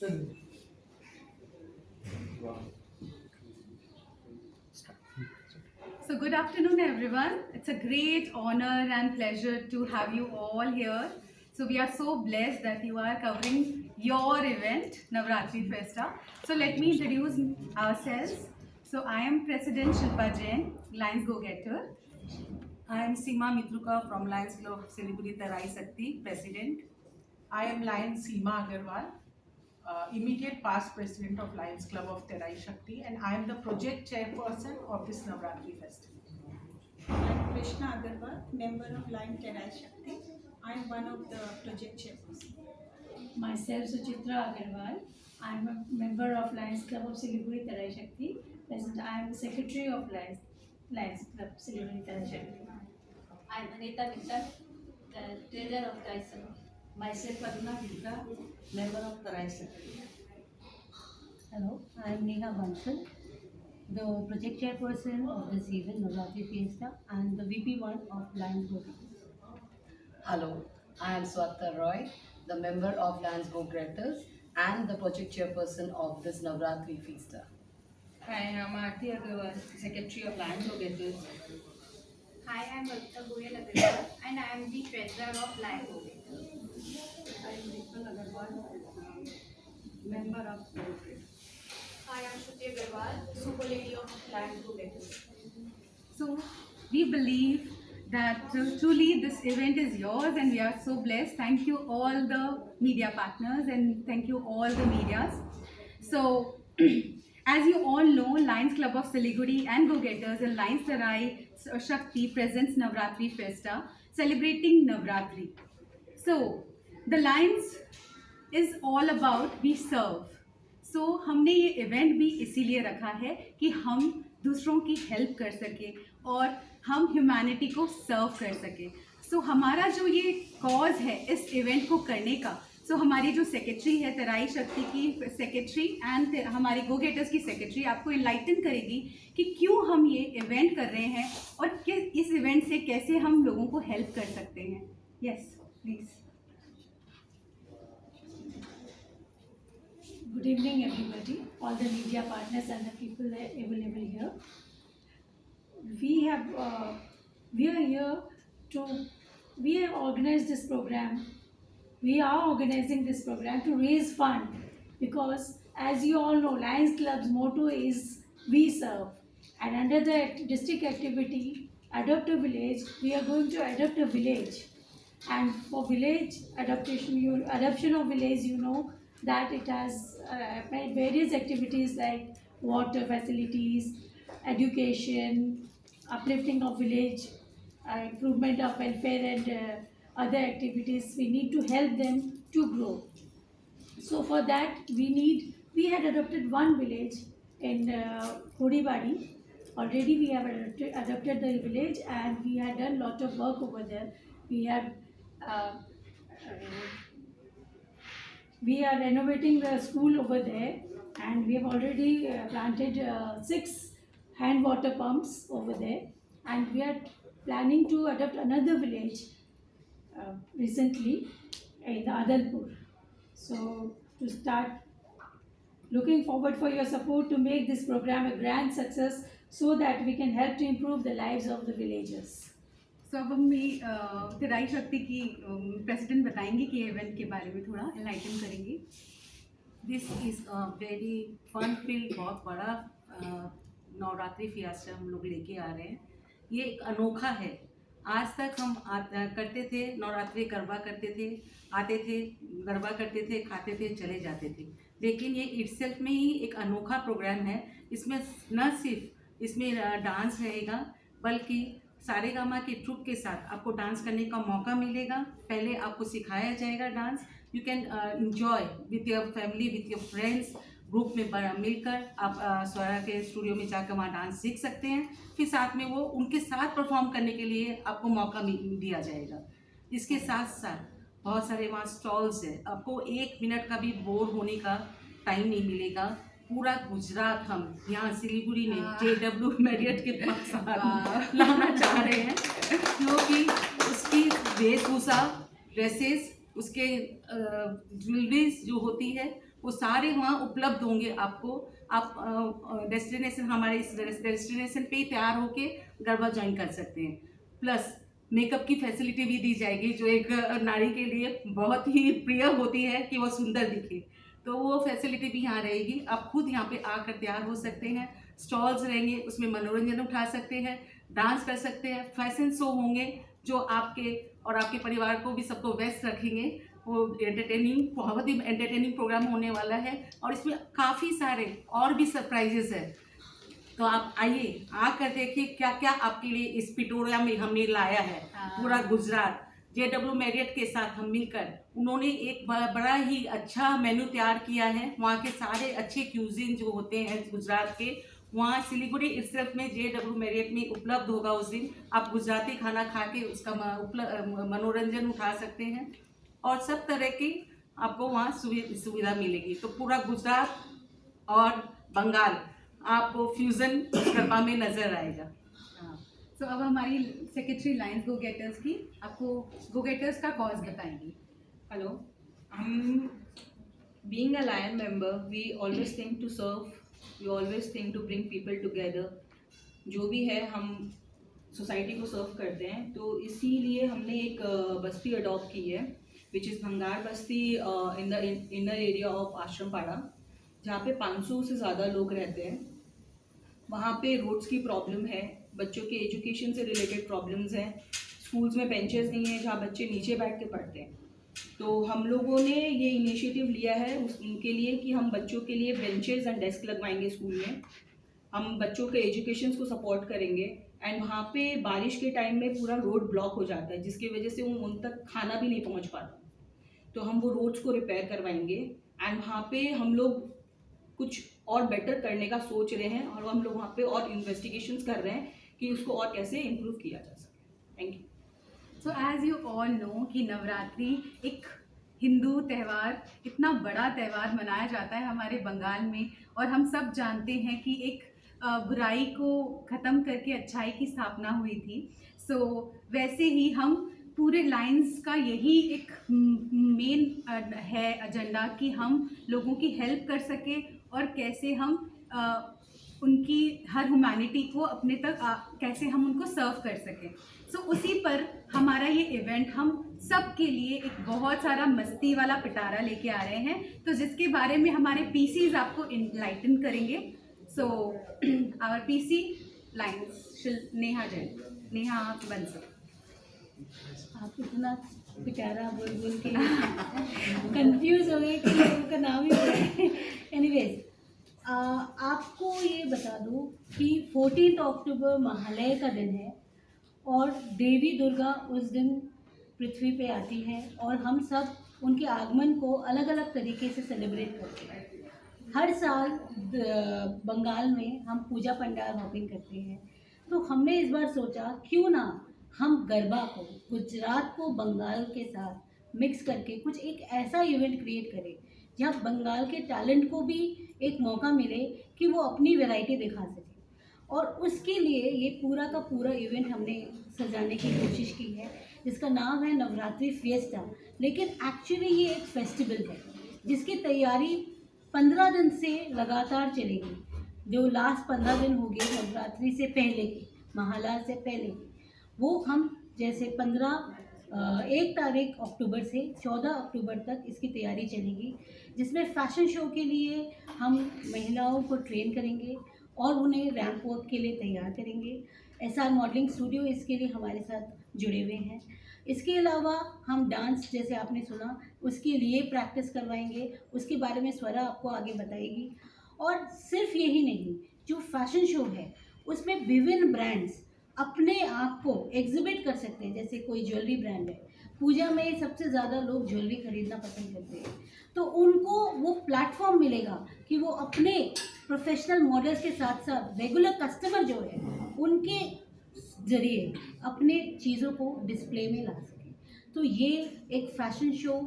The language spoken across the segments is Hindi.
So good afternoon everyone. It's a great honor and pleasure to have you all here. So we are so blessed that you are covering your event, Navratri Festa. So let me introduce ourselves. So I am President Shilpa Jain, Lions Go Getter. I am Seema Mitruka from Lions Club of Siliguri Tarai Sakti, President. I am Lion Seema Agarwal, immediate past President of Lions Club of Terai Shakti, and I am the project chairperson of this Navratri festival. I'm Krishna Agarwal, member of Line Terai Shakti. I am one of the project chairperson. Myself, Suchitra Agarwal. I am a member of Lions Club of Siliguri Tarai Shakti. Present, I am the secretary of Lions Club Siliguri Tarai Shakti. I am Anita Mittal, the treasurer of Tyson. Myself, Aruna Gupta, member of Tarai Shakti. Hello, I am Neha Bansal, the project chairperson of this event, Navratri Fiesta, and the VP1 of Lions Go. Hello, I am Swata Roy, the member of Lions Go Getters and the project chairperson of this Navratri Fiesta. Hi, I am Aarti Agarwal, secretary of Lions Go Getters. Hi, I am Bhavita Goyal Agarwal and I am the treasurer of Lions Go Getters. I am Deepan Agarwal, member of Lions. Hi, I am Shruti Agarwal, super lady of Lions Go Getters. So we believe that truly this event is yours and we are so blessed. Thank you all the media partners and thank you all the medias. So as you all know, Lions Club of Siliguri and Go Getters and Lions Tarai Shakti presents Navratri Festa, celebrating Navratri. So the Lions is all about we serve. So हमने ये इवेंट भी इसीलिए रखा है कि हम दूसरों की हेल्प कर सके और हम ह्यूमैनिटी को सर्व कर सके. सो हमारा जो ये कॉज है इस इवेंट को करने का, सो हमारी जो सेक्रेटरी है तराई शक्ति की सेक्रेटरी एंड हमारी गो गेटर्स की सेक्रेटरी आपको इनलाइटन करेगी कि क्यों हम ये इवेंट कर रहे हैं और इस इवेंट से कैसे हम लोगों को हेल्प कर सकते हैं. Yes please. Good evening, everybody, all the media partners and the people that are available here. We are here we have organized this program. We are organizing this program to raise fund because, as you all know, Lions Club's motto is "We Serve," and under the district activity Adopt a Village, we are going to adopt a village. And for village adoption of village, you know that it has various activities like water facilities, education, uplifting of village, improvement of welfare and other activities. We need to help them to grow. So for that we had adopted one village in Kodibadi. Already we have adopted the village and we had done lot of work over there. We are renovating the school over there and we have already planted 6 hand water pumps over there, and we are planning to adopt another village recently in Adalpur. So to start, looking forward for your support to make this program a grand success so that we can help to improve the lives of the villagers. सो अब हम तराई शक्ति की प्रेसिडेंट बताएंगे कि इवेंट के बारे में थोड़ा एनलाइटन करेंगे. This is a very fun field, बहुत बड़ा नवरात्रि फियास्टा हम लोग लेके आ रहे हैं. ये एक अनोखा है. आज तक हम करते थे नवरात्रि, गरबा करते थे, आते थे, गरबा करते थे, खाते थे, चले जाते थे. लेकिन ये इटसेल्फ में ही एक अनोखा प्रोग्राम है. इसमें न सिर्फ इसमें डांस रहेगा बल्कि सारेगामा की ट्रुप के साथ आपको डांस करने का मौका मिलेगा. पहले आपको सिखाया जाएगा dance. You can enjoy with your family, with your friends, group में मिलकर आप स्वरा के स्टूडियो में जाकर वहाँ डांस सीख सकते हैं. फिर साथ में वो उनके साथ परफॉर्म करने के लिए आपको मौका दिया जाएगा. इसके साथ साथ बहुत सारे वहाँ स्टॉल्स हैं. आपको 1 मिनट का भी बोर होने का टाइम नहीं मिलेगा. पूरा गुजरात हम यहाँ सिलीगुड़ी में JW मैरियट के पास लाना चाह रहे हैं, क्योंकि उसकी वेशभूषा, ड्रेसेस, उसके ज्वेलरीज जो होती है वो सारे वहाँ उपलब्ध होंगे आपको। आप डेस्टिनेशन हमारे इस डेस्टिनेशन पे ही तैयार होके गरबा ज्वाइन कर सकते हैं। प्लस मेकअप की फैसिलिटी भी दी जाएगी, जो एक नारी के लिए बहुत ही प्रिय होती है कि वो सुंदर दिखे, तो वो फैसिलिटी भी यहाँ रहेगी। आप खुद यहाँ पे आकर तैयार हो सकते हैं। स्टॉल्स रहेंगे, उसमें मनोरंजन उठा सकते हैं, डांस कर सकते हैं, फैशन शो होंगे जो आपके और आपके परिवार को भी सबको व्यस्त रखेंगे। वो बहुत ही एंटरटेनिंग प्रोग्राम होने वाला है और इसमें काफ़ी सारे और भी सरप्राइजेस है। तो आप आइए, आकर देखिए क्या क्या आपके लिए इस पिटोरिया में हमने लाया है। पूरा गुजरात JW मैरियट के साथ हम मिलकर उन्होंने एक बड़ा ही अच्छा मेन्यू तैयार किया है। वहाँ के सारे अच्छे क्यूजिन जो होते हैं गुजरात के, वहाँ सिलीगुड़ी इटसेल्फ में JW मैरियट में उपलब्ध होगा। उस दिन आप गुजराती खाना खा के उसका मनोरंजन उठा सकते हैं और सब तरह की आपको वहाँ सुविधा मिलेगी। तो पूरा गुजरात और बंगाल आपको फ्यूज़न गरबा में नज़र आएगा। तो अब हमारी सेक्रेटरी लायंस गो गेटर्स की आपको गो गेटर्स का कॉज बताएंगी। Hello, being a Lion member, we always think to serve, we always think to bring people together. जो भी है हम सोसाइटी को सर्व करते हैं, तो इसीलिए हमने एक बस्ती अडॉप्ट की है विच is Bhangar Basti in the inner area of Ashrampada, जहाँ पे 500 से ज़्यादा लोग रहते हैं। वहाँ पे रोड्स की प्रॉब्लम है, बच्चों के एजुकेशन से रिलेटेड प्रॉब्लम्स हैं, स्कूल्स में बेंचेस नहीं हैं जहाँ बच्चे नीचे बैठ के पढ़ते हैं। तो हम लोगों ने ये इनिशिएटिव लिया है उनके लिए कि हम बच्चों के लिए बेंचेस एंड डेस्क लगवाएंगे स्कूल में, हम बच्चों के एजुकेशन को सपोर्ट करेंगे। एंड वहाँ पे बारिश के टाइम में पूरा रोड ब्लॉक हो जाता है, जिसकी वजह से उन तक खाना भी नहीं पहुँच पाता, तो हम वो रोड्स को रिपेयर करवाएंगे। एंड वहाँ पे हम लोग कुछ और बेटर करने का सोच रहे हैं और हम लोग वहाँ पे और इन्वेस्टिगेशंस कर रहे हैं कि उसको और कैसे इम्प्रूव किया जा सके। Thank you. So as you all know कि नवरात्रि एक हिंदू त्यौहार, इतना बड़ा त्यौहार मनाया जाता है हमारे बंगाल में, और हम सब जानते हैं कि एक बुराई को ख़त्म करके अच्छाई की स्थापना हुई थी। सो वैसे ही हम पूरे लायंस का यही एक मेन है एजेंडा कि हम लोगों की हेल्प कर सके और कैसे हम उनकी हर ह्यूमैनिटी को अपने तक कैसे हम उनको सर्व कर सकें। सो उसी पर हमारा ये इवेंट हम सब के लिए एक बहुत सारा मस्ती वाला पिटारा लेके आ रहे हैं, तो जिसके बारे में हमारे PCs आपको इनलाइटन करेंगे। So our PC Lions Neha Jain, Neha Bansal. आप इतना पिटारा बोल बोल के कंफ्यूज हो गए कि लोगों का नाम ही एनीवेज, आपको ये बता दूं कि 14 अक्टूबर महालय का दिन है और देवी दुर्गा उस दिन पृथ्वी पे आती है और हम सब उनके आगमन को अलग अलग तरीके से सेलिब्रेट करते हैं। हर साल बंगाल में हम पूजा पंडाल हॉपिंग करते हैं, तो हमने इस बार सोचा क्यों ना हम गरबा को, गुजरात को बंगाल के साथ मिक्स करके कुछ एक ऐसा इवेंट क्रिएट करें जहाँ बंगाल के टैलेंट को भी एक मौका मिले कि वो अपनी वैरायटी दिखा सके। और उसके लिए ये पूरा का पूरा इवेंट हमने सजाने की कोशिश की है, जिसका नाम है नवरात्रि फिएस्टा। लेकिन एक्चुअली ये एक फेस्टिवल है जिसकी तैयारी 15 दिन से लगातार चलेगी। जो लास्ट 15 दिन हो गए नवरात्रि से पहले के, महालया से पहले के, वो हम जैसे 1 तारीख अक्टूबर से 14 अक्टूबर तक इसकी तैयारी चलेगी, जिसमें फैशन शो के लिए हम महिलाओं को ट्रेन करेंगे और उन्हें रैंप वॉक के लिए तैयार करेंगे। SR मॉडलिंग स्टूडियो इसके लिए हमारे साथ जुड़े हुए हैं। इसके अलावा हम डांस, जैसे आपने सुना, उसके लिए प्रैक्टिस करवाएंगे, उसके बारे में स्वरा आपको आगे बताएगी। और सिर्फ यही नहीं, जो फैशन शो है उसमें विभिन्न ब्रांड्स अपने आप को एग्जिबिट कर सकते हैं। जैसे कोई ज्वेलरी ब्रांड है, पूजा में सबसे ज़्यादा लोग ज्वेलरी खरीदना पसंद करते हैं, तो उनको वो प्लेटफॉर्म मिलेगा कि वो अपने प्रोफेशनल मॉडल्स के साथ साथ रेगुलर कस्टमर जो है उनके ज़रिए अपने चीज़ों को डिस्प्ले में ला सकें। तो ये एक फैशन शो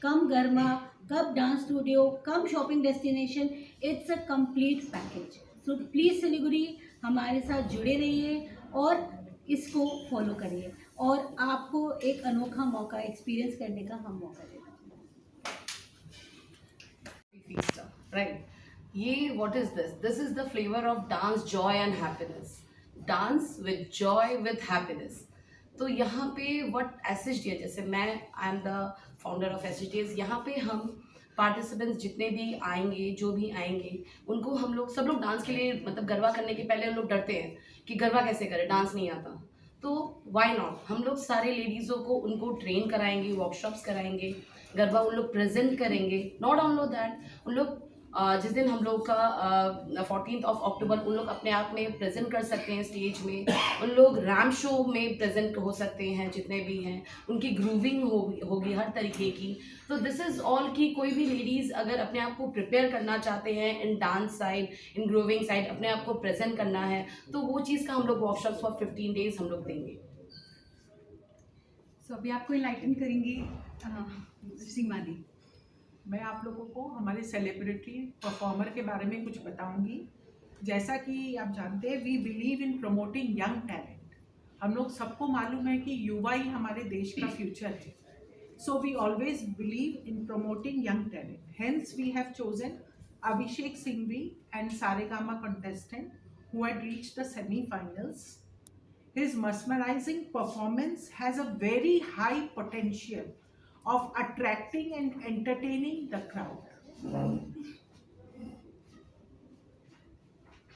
कम गरमा, cum dance studio, cum shopping destination, it's a complete package. So please Siliguri हमारे साथ जुड़े रहिए और इसको फॉलो करिए और आपको एक अनोखा मौका एक्सपीरियंस करने का हम मौका देंगे। Fiesta, right? ये what is this? This is the flavor of dance, joy and happiness. Dance with joy, with happiness. तो यहाँ पे what SHDS, जैसे मैं I am the founder of SHDS, यहाँ पे हम पार्टिसिपेंट्स जितने भी आएंगे, जो भी आएंगे, उनको हम लोग सब लोग डांस के लिए, मतलब गरबा करने के पहले हम लोग डरते हैं कि गरबा कैसे करें, डांस नहीं आता। तो व्हाई नॉट, हम लोग सारे लेडीज़ों को उनको ट्रेन कराएंगे, वर्कशॉप्स कराएंगे, गरबा उन लोग प्रेजेंट करेंगे। नॉट ऑनली दैट, उन लोग जिस दिन हम लोग का 14 अक्टूबर उन लोग अपने आप में प्रेजेंट कर सकते हैं स्टेज में, उन लोग रैम शो में प्रेजेंट हो सकते हैं जितने भी हैं, उनकी ग्रूविंग होगी हर तरीके की। तो दिस इज़ ऑल कि कोई भी लेडीज़ अगर अपने आप को प्रिपेयर करना चाहते हैं इन डांस साइड, इन ग्रूविंग साइड, अपने आप को प्रेजेंट करना है, तो वो चीज़ का हम लोग वर्कशॉप्स फॉर 15 डेज हम लोग देंगे। सो अभी आपको इनलाइटन करेंगी सीमा दी। मैं आप लोगों को हमारे सेलिब्रिटी परफॉर्मर के बारे में कुछ बताऊंगी। जैसा कि आप जानते हैं, we believe in promoting young talent. हम लोग सबको मालूम है कि युवा ही हमारे देश का फ्यूचर है। So we always believe in promoting young talent. Hence we have chosen Abhishek Singhvi and Saregama contestant who had reached the semi-finals. His mesmerizing performance has a very high potential of attracting and entertaining the crowd.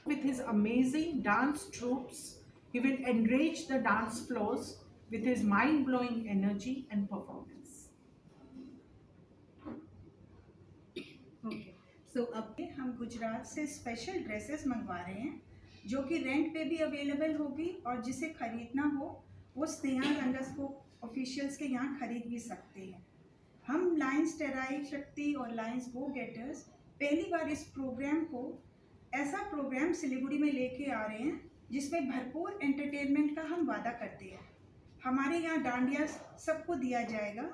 With his amazing dance troupes, he will enrich the dance floors with his mind-blowing energy and performance. Okay, so अब हम गुजरात से स्पेशल ड्रेसेस मंगवा रहे हैं जो कि रेंट पे भी अवेलेबल होगी, और जिसे खरीदना हो वो स्नेहा अंडरस्कोर ऑफिशियल्स के यहाँ खरीद भी सकते हैं। हम लायंस टेराई शक्ति और लायंस गो गेटर्स पहली बार इस प्रोग्राम को, ऐसा प्रोग्राम सिलीगुड़ी में लेके आ रहे हैं जिसमें भरपूर एंटरटेनमेंट का हम वादा करते हैं। हमारे यहाँ डांडिया सबको दिया जाएगा।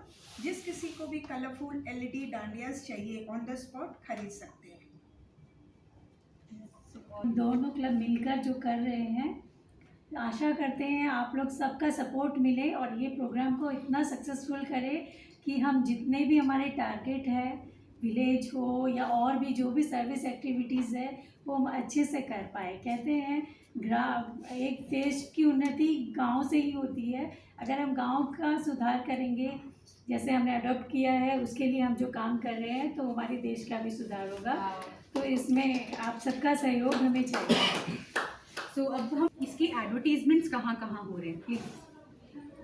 जिस किसी को भी कलरफुल LED डांडियास चाहिए ऑन द स्पॉट खरीद सकते हैं। दोनों क्लब मिलकर जो कर रहे हैं, आशा करते हैं आप लोग सबका सपोर्ट मिले और ये प्रोग्राम को इतना सक्सेसफुल करे कि हम जितने भी हमारे टारगेट है, विलेज हो या और भी जो भी सर्विस एक्टिविटीज़ है, वो हम अच्छे से कर पाए। कहते हैं एक देश की उन्नति गांव से ही होती है। अगर हम गांव का सुधार करेंगे, जैसे हमने अडॉप्ट किया है, उसके लिए हम जो काम कर रहे हैं, तो हमारे देश का भी सुधार होगा। तो इसमें आप सबका सहयोग हमें चाहिए। सो अब हम इसकी एडवर्टीजमेंट्स कहाँ कहाँ हो रहे हैं, प्लीज।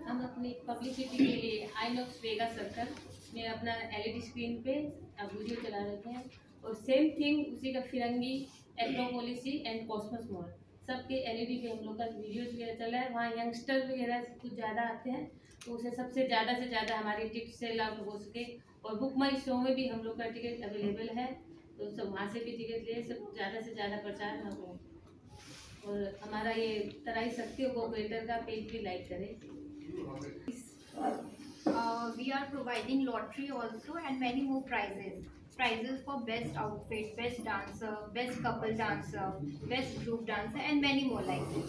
हम अपनी पब्लिसिटी के लिए आइनॉक्स वेगा सर्कल में अपना LED स्क्रीन पे वीडियो चला रहे हैं, और सेम थिंग उसी का फिरंगी, एक्रोपोलिस एंड कॉस्मोस मॉल, सबके LED पे हम लोग का वीडियोज वगैरह चल रहा है। वहाँ यंगस्टर वगैरह कुछ ज़्यादा आते हैं, तो उसे सबसे ज़्यादा से ज़्यादा हमारी टिकट सेल आउट हो सके। और बुक माई शो में भी हम लोग का टिकट अवेलेबल है, तो सब वहाँ से भी टिकट ले, सब ज़्यादा से ज़्यादा प्रचार ना हो। और हमारा ये तराई शक्ति कोऑपरेटर का पेज भी लाइक करें। We are providing lottery also and many more prizes. Prizes for best outfit, best dancer, best couple dancer, best group dancer and many more like this.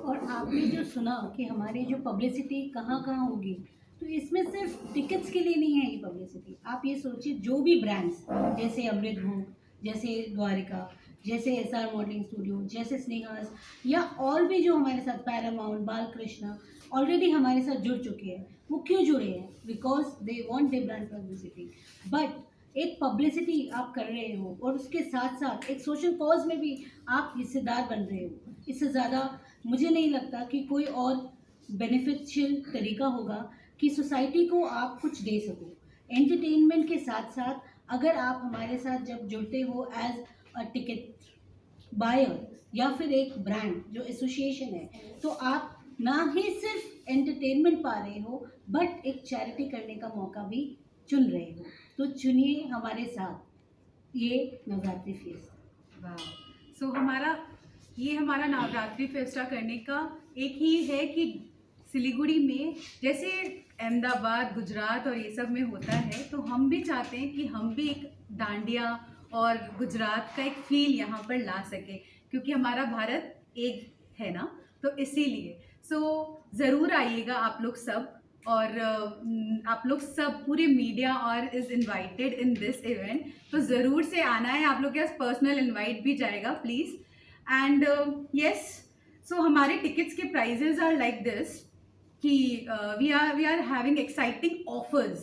और आपने जो सुना कि हमारी जो पब्लिसिटी कहाँ कहाँ होगी, तो इसमें सिर्फ टिकट्स के लिए नहीं है ये पब्लिसिटी। आप ये सोचिए, जो भी ब्रांड्स जैसे अमृत भोग, जैसे द्वारिका, जैसे SR मॉडलिंग स्टूडियो, जैसे स्नेहास, या और भी जो हमारे साथ पैरामाउंट, बालकृष्ण ऑलरेडी हमारे साथ जुड़ चुके हैं। वो क्यों जुड़े हैं? Because they want they brand publicity. But एक पब्लिसिटी आप कर रहे हो और उसके साथ साथ एक सोशल कॉज में भी आप हिस्सेदार बन रहे हो। इससे ज़्यादा मुझे नहीं लगता कि कोई और बेनिफिशियल तरीका होगा कि सोसाइटी को आप कुछ दे सको। एंटरटेनमेंट के साथ साथ अगर आप हमारे साथ जब जुड़ते हो एज अ टिकट बायर या फिर एक ब्रांड जो एसोसिएशन है, तो आप ना ही सिर्फ एंटरटेनमेंट पा रहे हो बट एक चैरिटी करने का मौका भी चुन रहे हो। तो चुनिए हमारे साथ ये नवरात्रि फेस्टा। सो हमारा नवरात्रि फेस्टा करने का एक ही है कि सिलीगुड़ी में जैसे अहमदाबाद, गुजरात और ये सब में होता है, तो हम भी चाहते हैं कि हम भी एक डांडिया और गुजरात का एक फील यहाँ पर ला सके, क्योंकि हमारा भारत एक है ना, तो इसीलिए ज़रूर आइएगा आप लोग सब। और आप लोग सब पूरे मीडिया और is invited in this event, तो ज़रूर से आना है। आप लोग के पास पर्सनल इनवाइट भी जाएगा प्लीज़। एंड यस, सो हमारे टिकट्स के प्राइजेज आर लाइक दिस कि we are having exciting offers,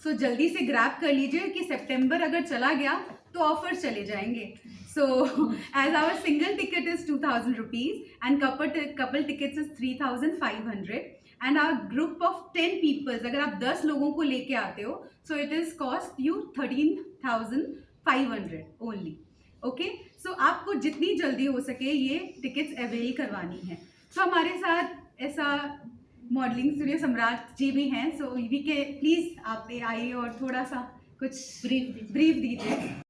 so जल्दी से ग्रैब कर लीजिए कि सितंबर अगर चला गया तो ऑफर्स चले जाएंगे। So as our single ticket is 2000 rupees and couple tickets is 3500 and our group of 10 peoples, अगर आप 10 लोगों को लेके आते हो, so it is cost you 13,500 only. Okay, so आपको जितनी जल्दी हो सके ये टिकट्स अवेल करवानी है। तो हमारे साथ ऐसा मॉडलिंग स्टूडियो सम्राट जी भी हैं, सो वी के प्लीज़ आप आइए और थोड़ा सा कुछ ब्रीफ दीजिए।